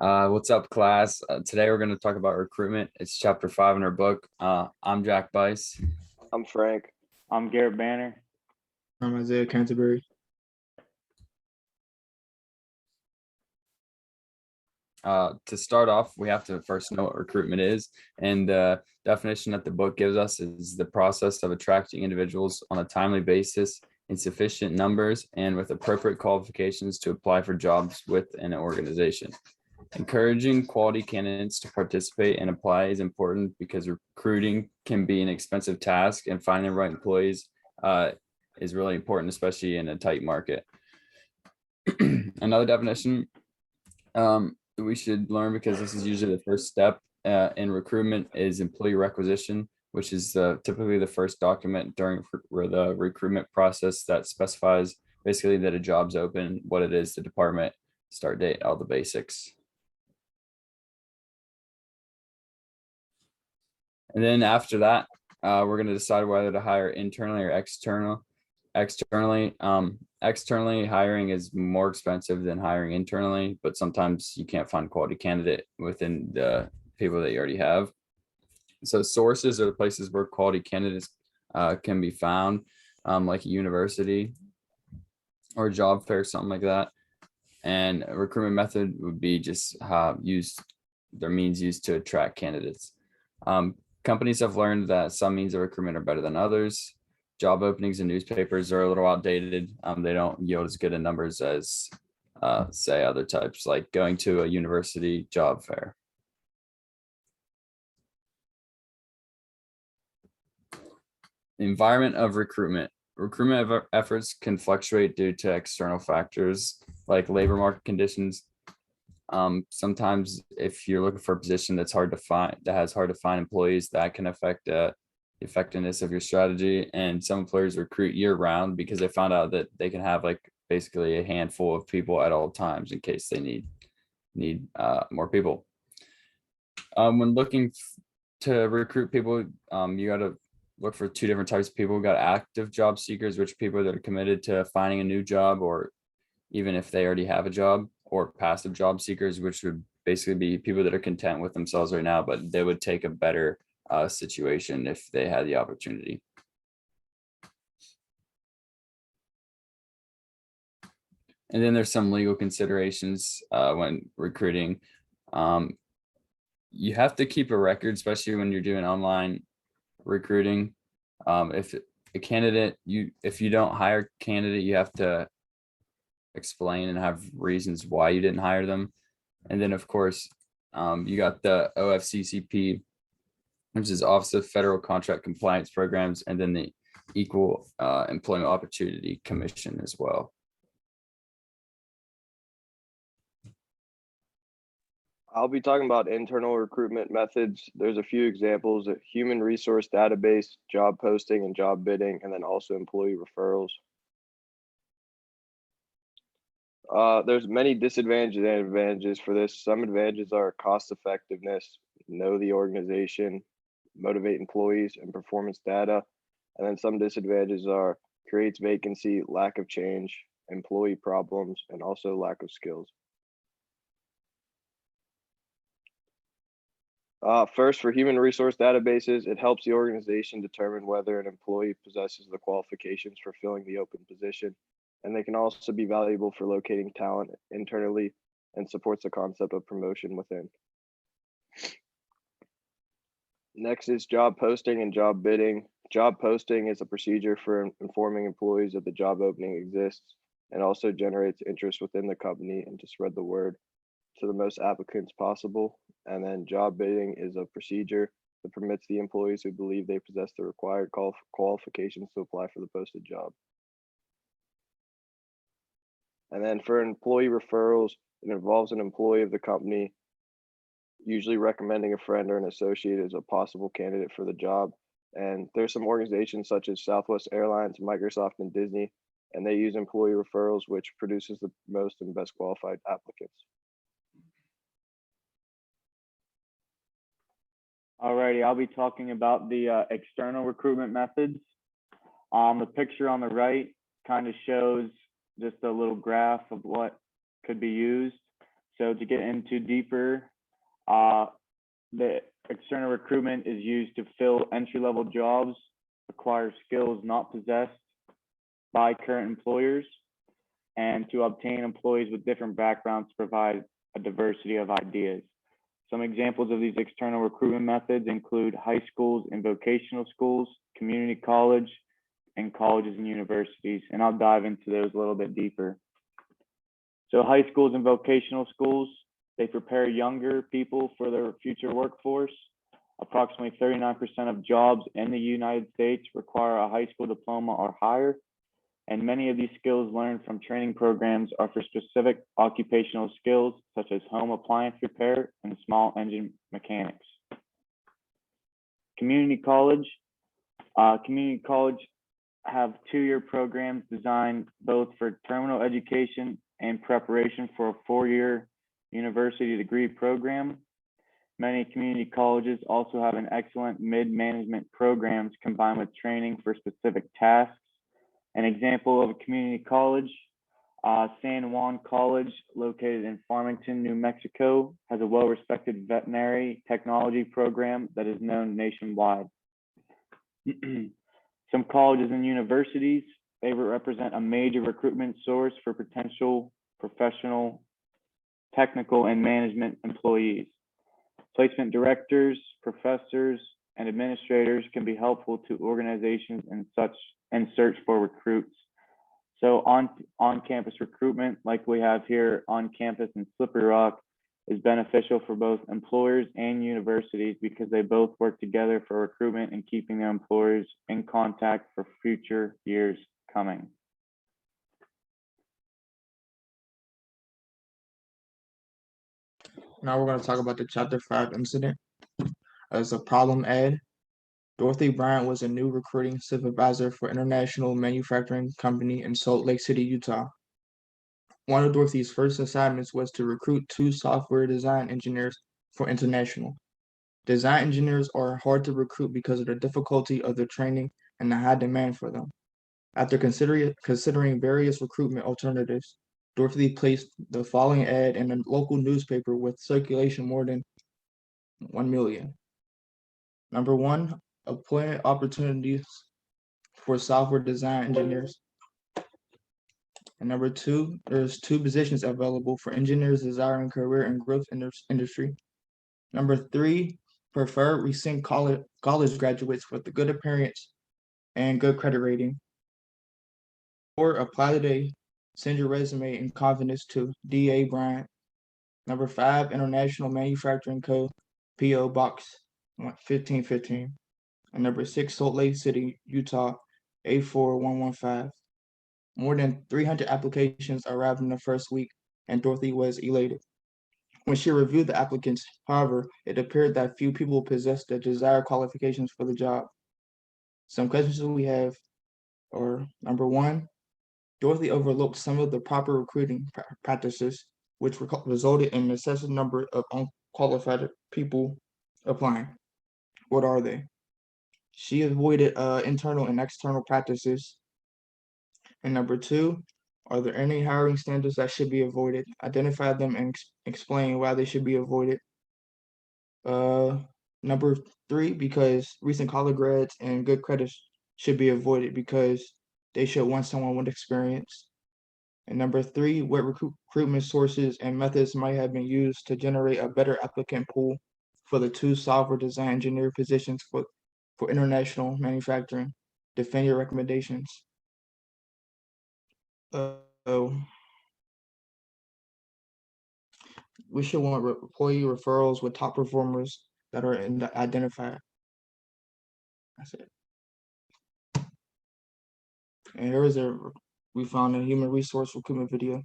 What's up, class? Today we're going to talk about recruitment. It's chapter 5 in our book. I'm Jack Bice. I'm Frank. I'm Garrett Banner. I'm Isaiah Canterbury. To start off, we have to first know what recruitment is. And the definition that the book gives us is the process of attracting individuals on a timely basis in sufficient numbers and with appropriate qualifications to apply for jobs with an organization. Encouraging quality candidates to participate and apply is important because recruiting can be an expensive task, and finding the right employees is really important, especially in a tight market. Another definition we should learn, because this is usually the first step in recruitment, is employee requisition, which is typically the first document during the recruitment process that specifies basically that a job's open, what it is, the department, start date, all the basics. And then after that, we're going to decide whether to hire internally or externally. Externally hiring is more expensive than hiring internally, but sometimes you can't find quality candidate within the people that you already have. So sources are the places where quality candidates can be found, like a university or a job fair, something like that. And a recruitment method would be just their means used to attract candidates. Companies have learned that some means of recruitment are better than others. Job openings in newspapers are a little outdated. They don't yield as good in numbers as, say, other types, like going to a university job fair. The environment of recruitment. Recruitment efforts can fluctuate due to external factors like labor market conditions. Sometimes if you're looking for a position that's hard to find, employees, that can affect the effectiveness of your strategy. And some employers recruit year round because they found out that they can have like basically a handful of people at all times in case they need more people. When looking to recruit people, you got to look for two different types of people. We got active job seekers, which are people that are committed to finding a new job, or even if they already have a job, or passive job seekers, which would basically be people that are content with themselves right now, but they would take a better situation if they had the opportunity. And then there's some legal considerations when recruiting. You have to keep a record, especially when you're doing online recruiting. If you don't hire a candidate, you have to explain and have reasons why you didn't hire them. And then of course, you got the OFCCP, which is Office of Federal Contract Compliance Programs, and then the Equal Employment Opportunity Commission as well. I'll be talking about internal recruitment methods. There's a few examples: of human resource database, job posting and job bidding, and then also employee referrals. There's many disadvantages and advantages for this. Some advantages are cost effectiveness, know the organization, motivate employees, and performance data. And then some disadvantages are creates vacancy, lack of change, employee problems, and also lack of skills. First, for human resource databases, it helps the organization determine whether an employee possesses the qualifications for filling the open position. And they can also be valuable for locating talent internally and supports the concept of promotion within. Next is job posting and job bidding. Job posting is a procedure for informing employees that the job opening exists and also generates interest within the company and to spread the word to the most applicants possible. And then job bidding is a procedure that permits the employees who believe they possess the required qualifications to apply for the posted job. And then for employee referrals, it involves an employee of the company usually recommending a friend or an associate as a possible candidate for the job. And there's some organizations such as Southwest Airlines, Microsoft, and Disney, and they use employee referrals, which produces the most and best qualified applicants. Alrighty, I'll be talking about the external recruitment methods. The picture on the right kind of shows just a little graph of what could be used. So to get into deeper, the external recruitment is used to fill entry-level jobs, acquire skills not possessed by current employers, and to obtain employees with different backgrounds to provide a diversity of ideas. Some examples of these external recruitment methods include high schools and vocational schools, community college, and colleges and universities. And I'll dive into those a little bit deeper. So high schools and vocational schools, they prepare younger people for their future workforce. Approximately 39% of jobs in the United States require a high school diploma or higher. And many of these skills learned from training programs are for specific occupational skills, such as home appliance repair and small engine mechanics. Community college have 2-year programs designed both for terminal education and preparation for a 4-year university degree program. Many community colleges also have an excellent mid-management programs combined with training for specific tasks. An example of a community college, San Juan College, located in Farmington, New Mexico, has a well-respected veterinary technology program that is known nationwide. Some colleges and universities, they represent a major recruitment source for potential professional, technical, and management employees. Placement directors, professors, and administrators can be helpful to organizations and search for recruits. So on-campus recruitment, like we have here on campus in Slippery Rock, is beneficial for both employers and universities because they both work together for recruitment and keeping their employers in contact for future years coming. Now we're going to talk about the Chapter 5 incident. As a problem ad, Dorothy Bryant was a new recruiting supervisor for International Manufacturing Company in Salt Lake City, Utah. One of Dorothy's first assignments was to recruit 2 software design engineers for International. Design engineers are hard to recruit because of the difficulty of their training and the high demand for them. After considering various recruitment alternatives, Dorothy placed the following ad in a local newspaper with circulation more than 1 million. Number 1, employment opportunities for software design engineers. And number 2, there's 2 positions available for engineers desiring career and growth industry. Number 3, preferred recent college graduates with a good appearance and good credit rating. 4, apply today. Send your resume and confidence to D.A. Bryant. Number 5, International Manufacturing Co. P.O. Box 1515. And number 6, Salt Lake City, Utah 84115. More than 300 applications arrived in the first week, and Dorothy was elated. When she reviewed the applicants, however, it appeared that few people possessed the desired qualifications for the job. Some questions we have are, number 1, Dorothy overlooked some of the proper recruiting practices, which resulted in an excessive number of unqualified people applying. What are they? She avoided internal and external practices. And number 2, are there any hiring standards that should be avoided? Identify them and explain why they should be avoided. Number 3, because recent college grads and good credits should be avoided because they should want someone with experience. And number 3, what recruitment sources and methods might have been used to generate a better applicant pool for the 2 software design engineer positions for international manufacturing. Defend your recommendations. We should want employee referrals with top performers that are identified. That's it. And here is we found a human resource recruitment video.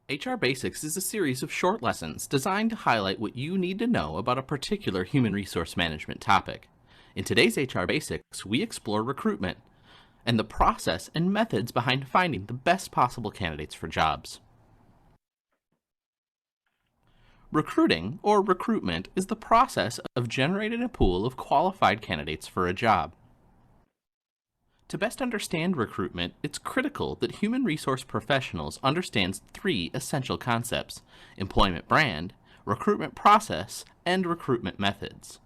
HR Basics is a series of short lessons designed to highlight what you need to know about a particular human resource management topic. In today's HR Basics, we explore recruitment. and the process and methods behind finding the best possible candidates for jobs. Recruiting, or recruitment, is the process of generating a pool of qualified candidates for a job. To best understand recruitment, it's critical that human resource professionals understand 3 essential concepts: employment brand, recruitment process, and recruitment methods.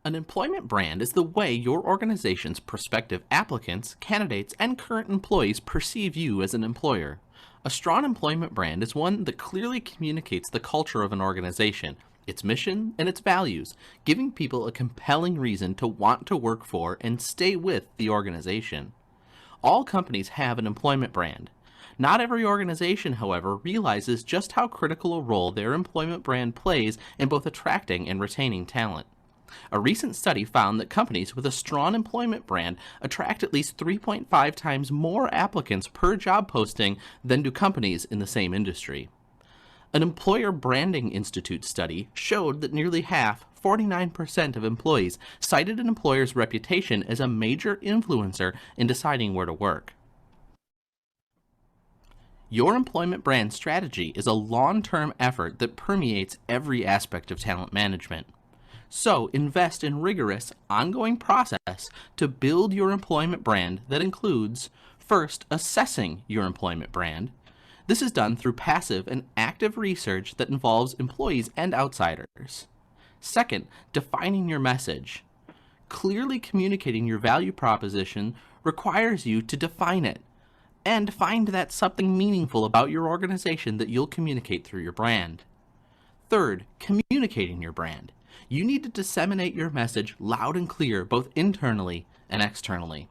An employment brand is the way your organization's prospective applicants, candidates, and current employees perceive you as an employer. A strong employment brand is one that clearly communicates the culture of an organization, its mission, and its values, giving people a compelling reason to want to work for and stay with the organization. All companies have an employment brand. Not every organization, however, realizes just how critical a role their employment brand plays in both attracting and retaining talent. A recent study found that companies with a strong employment brand attract at least 3.5 times more applicants per job posting than do companies in the same industry. An Employer Branding Institute study showed that nearly half, 49% of employees, cited an employer's reputation as a major influencer in deciding where to work. Your employment brand strategy is a long-term effort that permeates every aspect of talent management. So invest in rigorous, ongoing process to build your employment brand that includes, first, assessing your employment brand. This is done through passive and active research that involves employees and outsiders. Second, defining your message. Clearly communicating your value proposition requires you to define it and find that something meaningful about your organization that you'll communicate through your brand. Third, communicating your brand. You need to disseminate your message loud and clear, both internally and externally.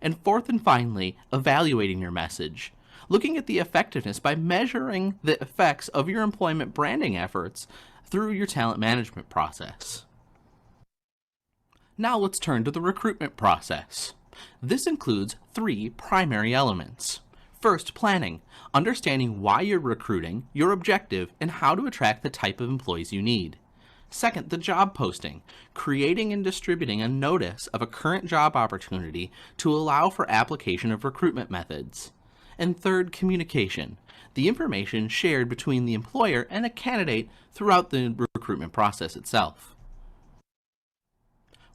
And fourth and finally, evaluating your message. Looking at the effectiveness by measuring the effects of your employment branding efforts through your talent management process. Now let's turn to the recruitment process. This includes 3 primary elements. First, planning. Understanding why you're recruiting, your objective, and how to attract the type of employees you need. Second, the job posting, creating and distributing a notice of a current job opportunity to allow for application of recruitment methods. And third, communication, the information shared between the employer and a candidate throughout the recruitment process itself.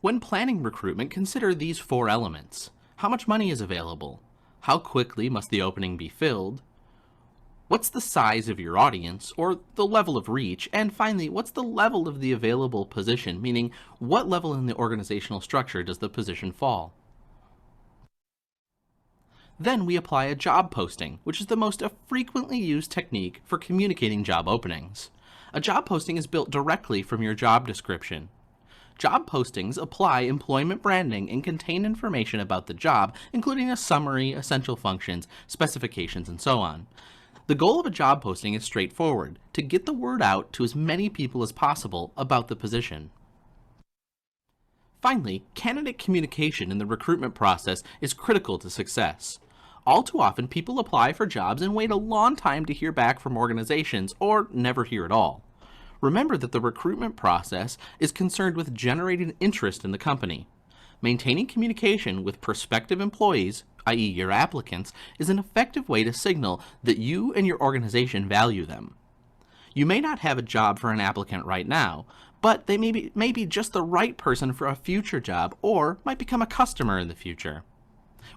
When planning recruitment, consider these 4 elements. How much money is available? How quickly must the opening be filled? What's the size of your audience, or the level of reach? And finally, what's the level of the available position, meaning what level in the organizational structure does the position fall? Then we apply a job posting, which is the most frequently used technique for communicating job openings. A job posting is built directly from your job description. Job postings apply employment branding and contain information about the job, including a summary, essential functions, specifications, and so on. The goal of a job posting is straightforward: to get the word out to as many people as possible about the position. Finally, candidate communication in the recruitment process is critical to success. All too often, people apply for jobs and wait a long time to hear back from organizations, or never hear at all. Remember that the recruitment process is concerned with generating interest in the company. Maintaining communication with prospective employees, i.e. your applicants, is an effective way to signal that you and your organization value them. You may not have a job for an applicant right now, but they may be just the right person for a future job, or might become a customer in the future.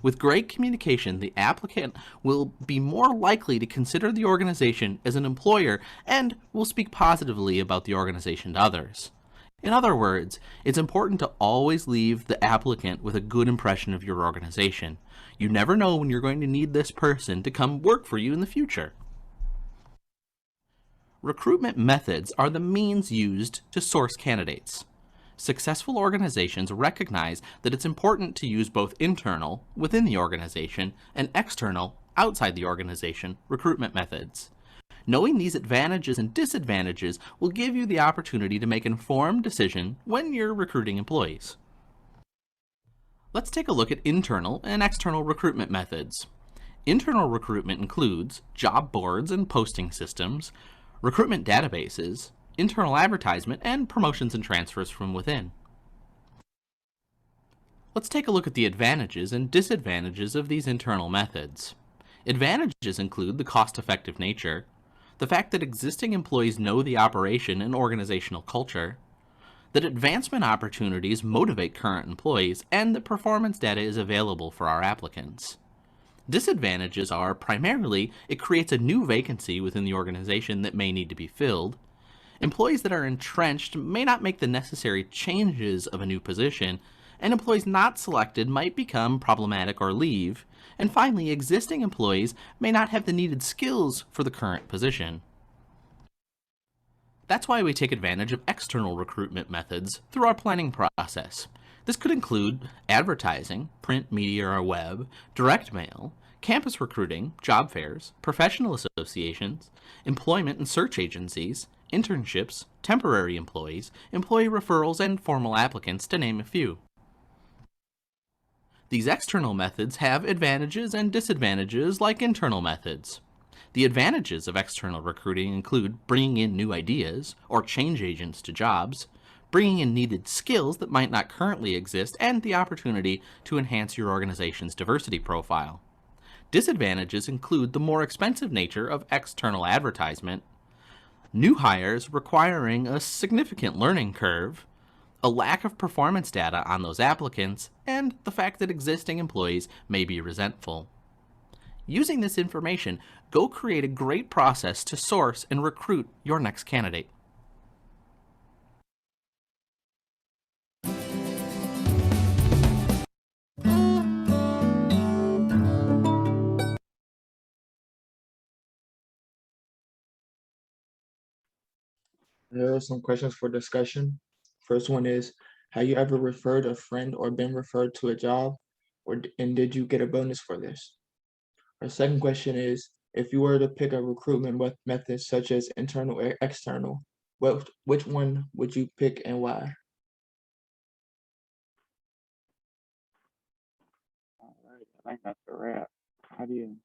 With great communication, the applicant will be more likely to consider the organization as an employer and will speak positively about the organization to others. In other words, it's important to always leave the applicant with a good impression of your organization. You never know when you're going to need this person to come work for you in the future. Recruitment methods are the means used to source candidates. Successful organizations recognize that it's important to use both internal, within the organization, and external, outside the organization, recruitment methods. Knowing these advantages and disadvantages will give you the opportunity to make an informed decision when you're recruiting employees. Let's take a look at internal and external recruitment methods. Internal recruitment includes job boards and posting systems, recruitment databases, internal advertisement, and promotions and transfers from within. Let's take a look at the advantages and disadvantages of these internal methods. Advantages include the cost-effective nature, the fact that existing employees know the operation and organizational culture, that advancement opportunities motivate current employees, and that performance data is available for our applicants. Disadvantages are primarily it creates a new vacancy within the organization that may need to be filled. Employees that are entrenched may not make the necessary changes of a new position, and employees not selected might become problematic or leave. And finally, existing employees may not have the needed skills for the current position. That's why we take advantage of external recruitment methods through our planning process. This could include advertising, print, media, or web, direct mail, campus recruiting, job fairs, professional associations, employment and search agencies, internships, temporary employees, employee referrals, and formal applicants, to name a few. These external methods have advantages and disadvantages like internal methods. The advantages of external recruiting include bringing in new ideas or change agents to jobs, bringing in needed skills that might not currently exist, and the opportunity to enhance your organization's diversity profile. Disadvantages include the more expensive nature of external advertisement, new hires requiring a significant learning curve, a lack of performance data on those applicants, and the fact that existing employees may be resentful. Using this information, go create a great process to source and recruit your next candidate. There are some questions for discussion. First one is, have you ever referred a friend or been referred to a job, and did you get a bonus for this? Our second question is, if you were to pick a recruitment method such as internal or external, which one would you pick and why? All right, I think that's a wrap. How do you?